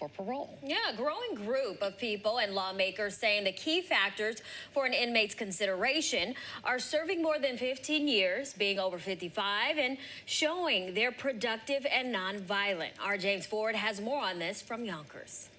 for parole. Yeah, a growing group of people and lawmakers saying the key factors for an inmate's consideration are serving more than 15 years, being over 55, and showing they're productive and nonviolent. Our James Ford has more on this from Yonkers.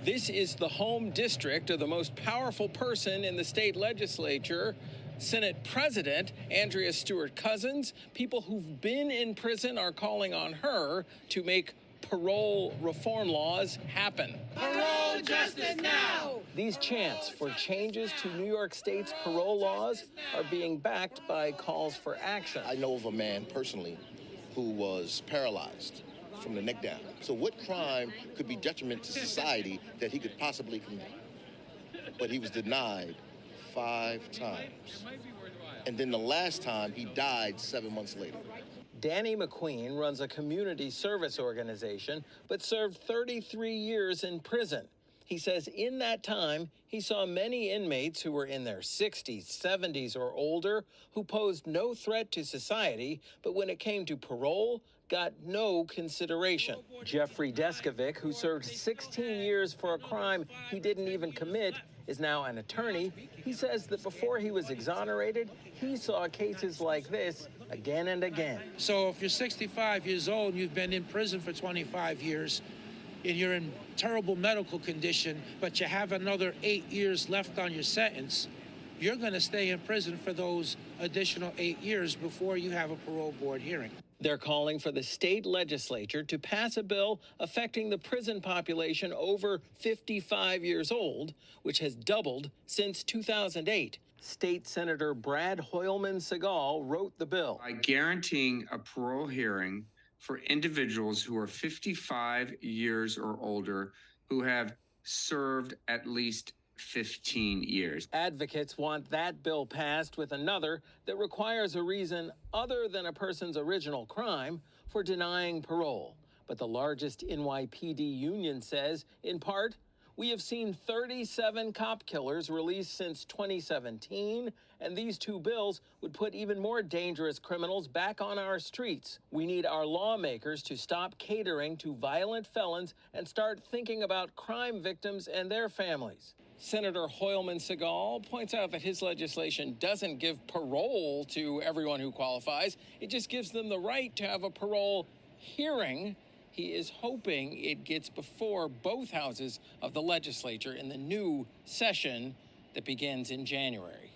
This is the home district of the most powerful person in the state legislature, Senate President Andrea Stewart Cousins. People who've been in prison are calling on her to make parole reform laws happen. Parole justice now! These chants for changes to New York State's parole laws are being backed by calls for action. I know of a man personally who was paralyzed from the neck down. So what crime could be detriment to society that he could possibly commit? But he was denied 5 times. And then the last time, he died 7 months later. Danny McQueen runs a community service organization, but served 33 years in prison. He says in that time, he saw many inmates who were in their 60s, 70s, or older who posed no threat to society, but when it came to parole, got no consideration. Jeffrey Deskovic, who served 16 years for a crime he didn't even commit, is now an attorney. He says that before he was exonerated, he saw cases like this again and again. So if you're 65 years old and you've been in prison for 25 years, and you're in terrible medical condition, but you have another 8 years left on your sentence, you're going to stay in prison for those additional 8 years before you have a parole board hearing. They're calling for the state legislature to pass a bill affecting the prison population over 55 years old, which has doubled since 2008. State Senator Brad Hoylman-Segal wrote the bill. By guaranteeing a parole hearing for individuals who are 55 years or older who have served at least 15 years. Advocates want that bill passed with another that requires a reason other than a person's original crime for denying parole. But the largest NYPD union says, in part, we have seen 37 cop killers released since 2017, and these two bills would put even more dangerous criminals back on our streets. We need our lawmakers to stop catering to violent felons and start thinking about crime victims and their families. Senator Hoylman-Segal points out that his legislation doesn't give parole to everyone who qualifies. It just gives them the right to have a parole hearing. He is hoping it gets before both houses of the legislature in the new session that begins in January.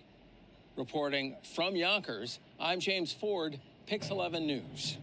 Reporting from Yonkers, I'm James Ford, Pix 11 News.